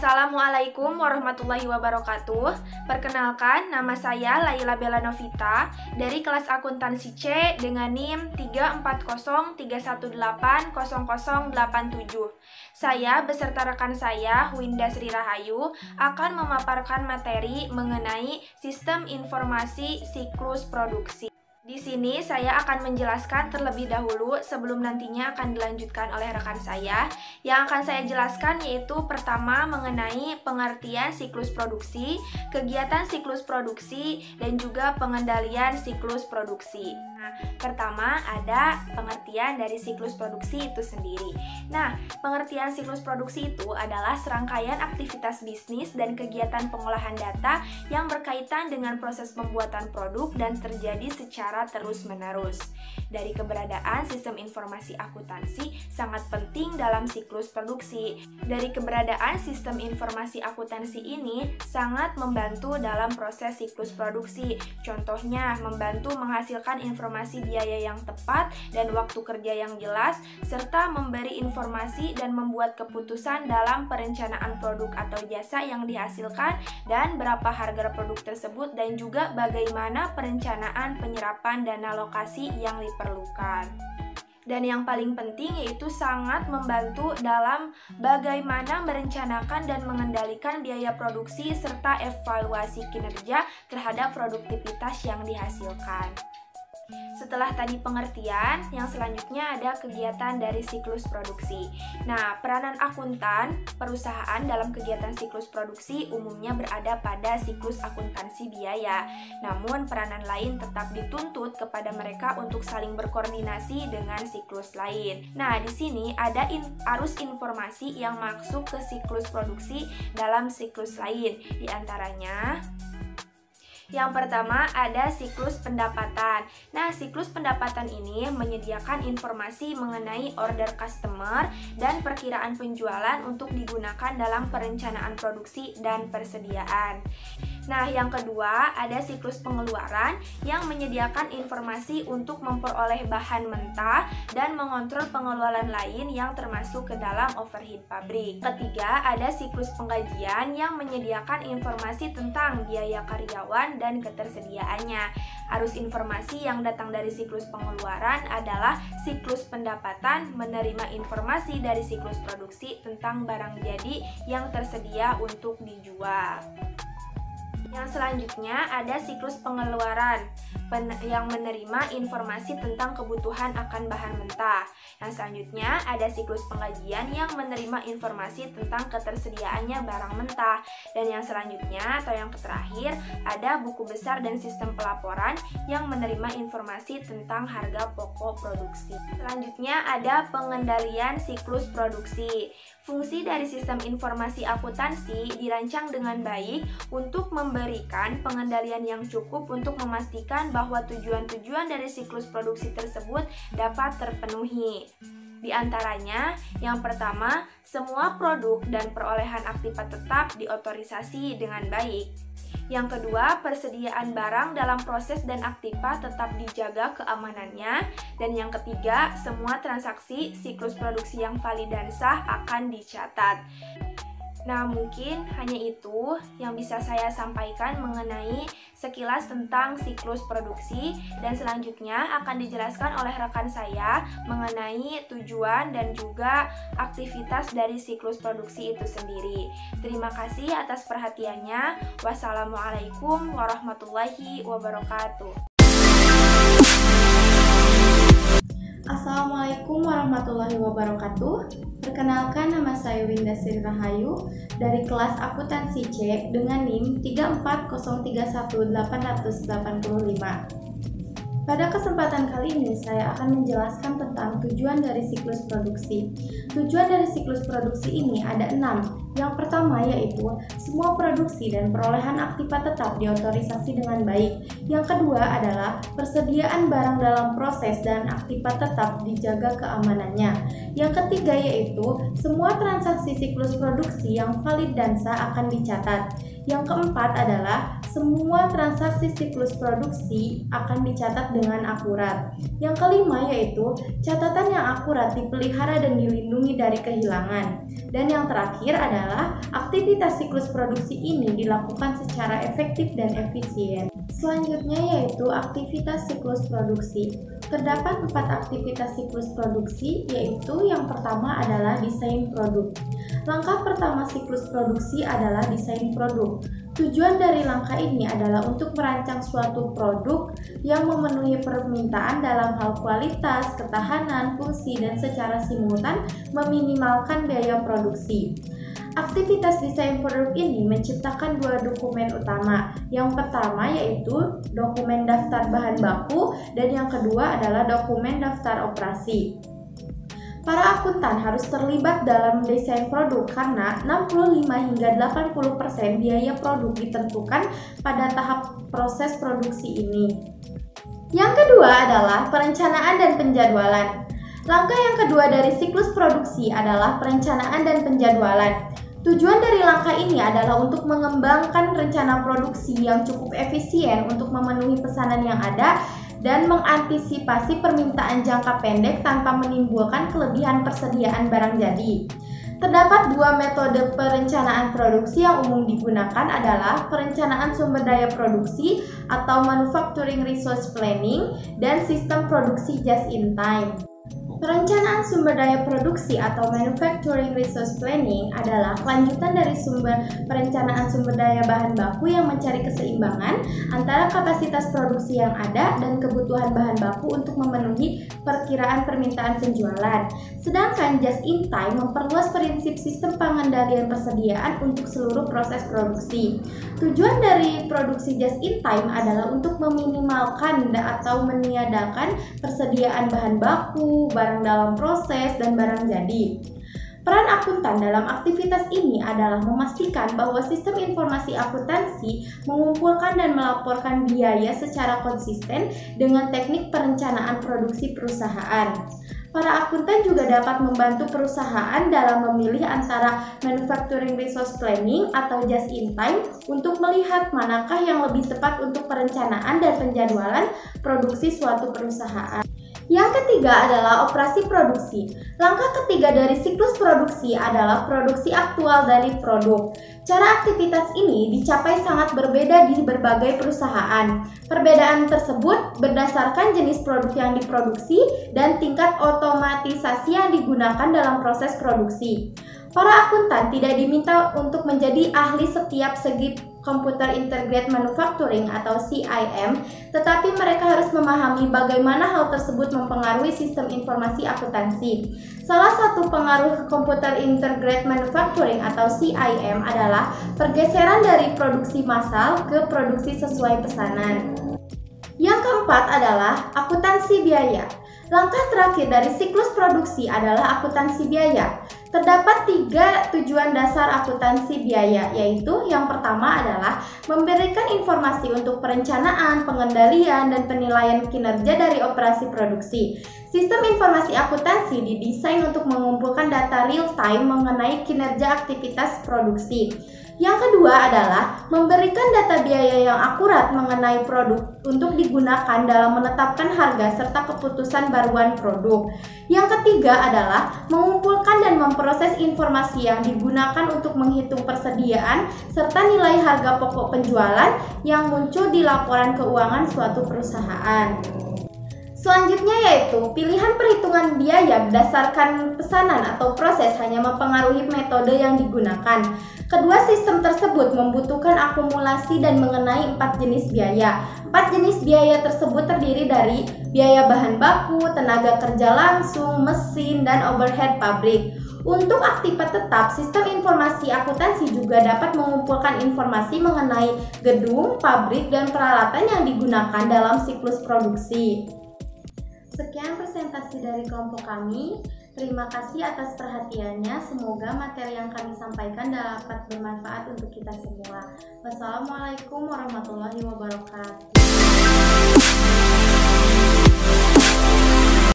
Assalamualaikum warahmatullahi wabarakatuh. Perkenalkan, nama saya Laila Bella Novita dari kelas akuntansi C dengan NIM 34031800087. Saya beserta rekan saya, Winda Sri Rahayu, akan memaparkan materi mengenai sistem informasi siklus produksi. Di sini saya akan menjelaskan terlebih dahulu sebelum nantinya akan dilanjutkan oleh rekan saya. Yang akan saya jelaskan yaitu pertama mengenai pengertian siklus produksi, kegiatan siklus produksi, dan juga pengendalian siklus produksi. Nah, pertama ada pengertian dari siklus produksi itu sendiri. Nah, pengertian siklus produksi itu adalah serangkaian aktivitas bisnis dan kegiatan pengolahan data yang berkaitan dengan proses pembuatan produk dan terjadi secara terus-menerus. Dari keberadaan sistem informasi akuntansi sangat penting dalam siklus produksi. Dari keberadaan sistem informasi akuntansi ini sangat membantu dalam proses siklus produksi. Contohnya, membantu menghasilkan informasi biaya yang tepat dan waktu kerja yang jelas, serta memberi informasi dan membuat keputusan dalam perencanaan produk atau jasa yang dihasilkan dan berapa harga produk tersebut, dan juga bagaimana perencanaan penyerapan dana alokasi yang diperlukan. Dan yang paling penting yaitu sangat membantu dalam bagaimana merencanakan dan mengendalikan biaya produksi serta evaluasi kinerja terhadap produktivitas yang dihasilkan. Setelah tadi pengertian, yang selanjutnya ada kegiatan dari siklus produksi. Nah, peranan akuntan perusahaan dalam kegiatan siklus produksi umumnya berada pada siklus akuntansi biaya. Namun, peranan lain tetap dituntut kepada mereka untuk saling berkoordinasi dengan siklus lain. Nah, di sini ada arus informasi yang masuk ke siklus produksi dalam siklus lain. Di antaranya, yang pertama ada siklus pendapatan. Nah, siklus pendapatan ini menyediakan informasi mengenai order customer dan perkiraan penjualan untuk digunakan dalam perencanaan produksi dan persediaan. Nah, yang kedua ada siklus pengeluaran yang menyediakan informasi untuk memperoleh bahan mentah dan mengontrol pengeluaran lain yang termasuk ke dalam overhead pabrik. Ketiga, ada siklus penggajian yang menyediakan informasi tentang biaya karyawan dan ketersediaannya. Arus informasi yang datang dari siklus pengeluaran adalah siklus pendapatan menerima informasi dari siklus produksi tentang barang jadi yang tersedia untuk dijual. Yang selanjutnya ada siklus pengeluaran yang menerima informasi tentang kebutuhan akan bahan mentah. Yang selanjutnya ada siklus penggajian yang menerima informasi tentang ketersediaannya barang mentah. Dan yang selanjutnya atau yang terakhir ada buku besar dan sistem pelaporan yang menerima informasi tentang harga pokok produksi. Selanjutnya ada pengendalian siklus produksi. Fungsi dari sistem informasi akuntansi dirancang dengan baik untuk memberikan pengendalian yang cukup untuk memastikan bahwa tujuan-tujuan dari siklus produksi tersebut dapat terpenuhi. Di antaranya, yang pertama, semua produk dan perolehan aktiva tetap diotorisasi dengan baik. Yang kedua, persediaan barang dalam proses dan aktiva tetap dijaga keamanannya. Dan yang ketiga, semua transaksi siklus produksi yang valid dan sah akan dicatat. Nah, mungkin hanya itu yang bisa saya sampaikan mengenai sekilas tentang siklus produksi, dan selanjutnya akan dijelaskan oleh rekan saya mengenai tujuan dan juga aktivitas dari siklus produksi itu sendiri. Terima kasih atas perhatiannya. Wassalamualaikum warahmatullahi wabarakatuh. Assalamualaikum warahmatullahi wabarakatuh. Perkenalkan, nama saya Winda Sri Rahayu dari kelas akuntansi C dengan NIM 340318085. Pada kesempatan kali ini saya akan menjelaskan tentang tujuan dari siklus produksi. Tujuan dari siklus produksi ini ada 6. Yang pertama yaitu semua produksi dan perolehan aktiva tetap diotorisasi dengan baik. Yang kedua adalah persediaan barang dalam proses dan aktiva tetap dijaga keamanannya. Yang ketiga yaitu semua transaksi siklus produksi yang valid dan sah akan dicatat. Yang keempat adalah semua transaksi siklus produksi akan dicatat dengan akurat. Yang kelima yaitu catatan yang akurat dipelihara dan dilindungi dari kehilangan. Dan yang terakhir adalah aktivitas siklus produksi ini dilakukan secara efektif dan efisien. Selanjutnya yaitu aktivitas siklus produksi. Terdapat 4 aktivitas siklus produksi, yaitu yang pertama adalah desain produk. Langkah pertama siklus produksi adalah desain produk. Tujuan dari langkah ini adalah untuk merancang suatu produk yang memenuhi permintaan dalam hal kualitas, ketahanan, fungsi, dan secara simultan meminimalkan biaya produksi. Aktivitas desain produk ini menciptakan 2 dokumen utama. Yang pertama yaitu dokumen daftar bahan baku dan yang kedua adalah dokumen daftar operasi. Para akuntan harus terlibat dalam desain produk karena 65 hingga 80% biaya produk ditentukan pada tahap proses produksi ini. Yang kedua adalah perencanaan dan penjadwalan. Langkah yang kedua dari siklus produksi adalah perencanaan dan penjadwalan. Tujuan dari langkah ini adalah untuk mengembangkan rencana produksi yang cukup efisien untuk memenuhi pesanan yang ada dan mengantisipasi permintaan jangka pendek tanpa menimbulkan kelebihan persediaan barang jadi. Terdapat 2 metode perencanaan produksi yang umum digunakan adalah perencanaan sumber daya produksi atau manufacturing resource planning dan sistem produksi just in time. Perencanaan sumber daya produksi atau manufacturing resource planning adalah kelanjutan dari perencanaan sumber daya bahan baku yang mencari keseimbangan antara kapasitas produksi yang ada dan kebutuhan bahan baku untuk memenuhi perkiraan permintaan penjualan. Sedangkan just in time memperluas prinsip sistem pengendalian persediaan untuk seluruh proses produksi. Tujuan dari produksi just in time adalah untuk meminimalkan atau meniadakan persediaan bahan baku, barang dalam proses, dan barang jadi. Peran akuntan dalam aktivitas ini adalah memastikan bahwa sistem informasi akuntansi mengumpulkan dan melaporkan biaya secara konsisten dengan teknik perencanaan produksi perusahaan. Para akuntan juga dapat membantu perusahaan dalam memilih antara manufacturing resource planning atau just in time untuk melihat manakah yang lebih tepat untuk perencanaan dan penjadwalan produksi suatu perusahaan. Yang ketiga adalah operasi produksi. Langkah ketiga dari siklus produksi adalah produksi aktual dari produk. Cara aktivitas ini dicapai sangat berbeda di berbagai perusahaan. Perbedaan tersebut berdasarkan jenis produk yang diproduksi dan tingkat otomatisasi yang digunakan dalam proses produksi. Para akuntan tidak diminta untuk menjadi ahli setiap segi Computer Integrated Manufacturing atau CIM, tetapi mereka harus memahami bagaimana hal tersebut mempengaruhi sistem informasi akuntansi. Salah satu pengaruh Computer Integrated Manufacturing atau CIM adalah pergeseran dari produksi massal ke produksi sesuai pesanan. Yang keempat adalah akuntansi biaya. Langkah terakhir dari siklus produksi adalah akuntansi biaya. Terdapat 3 tujuan dasar akuntansi biaya, yaitu yang pertama adalah memberikan informasi untuk perencanaan, pengendalian, dan penilaian kinerja dari operasi produksi. Sistem informasi akuntansi didesain untuk mengumpulkan data real time mengenai kinerja aktivitas produksi. Yang kedua adalah memberikan data biaya yang akurat mengenai produk untuk digunakan dalam menetapkan harga serta keputusan baruan produk. Yang ketiga adalah mengumpulkan dan memproses informasi yang digunakan untuk menghitung persediaan serta nilai harga pokok penjualan yang muncul di laporan keuangan suatu perusahaan. Selanjutnya yaitu pilihan perhitungan biaya berdasarkan pesanan atau proses hanya mempengaruhi metode yang digunakan. Kedua sistem tersebut membutuhkan akumulasi dan mengenai 4 jenis biaya. 4 jenis biaya tersebut terdiri dari biaya bahan baku, tenaga kerja langsung, mesin, dan overhead pabrik. Untuk aktiva tetap, sistem informasi akuntansi juga dapat mengumpulkan informasi mengenai gedung, pabrik, dan peralatan yang digunakan dalam siklus produksi. Sekian presentasi dari kelompok kami. Terima kasih atas perhatiannya. Semoga materi yang kami sampaikan dapat bermanfaat untuk kita semua. Wassalamualaikum warahmatullahi wabarakatuh.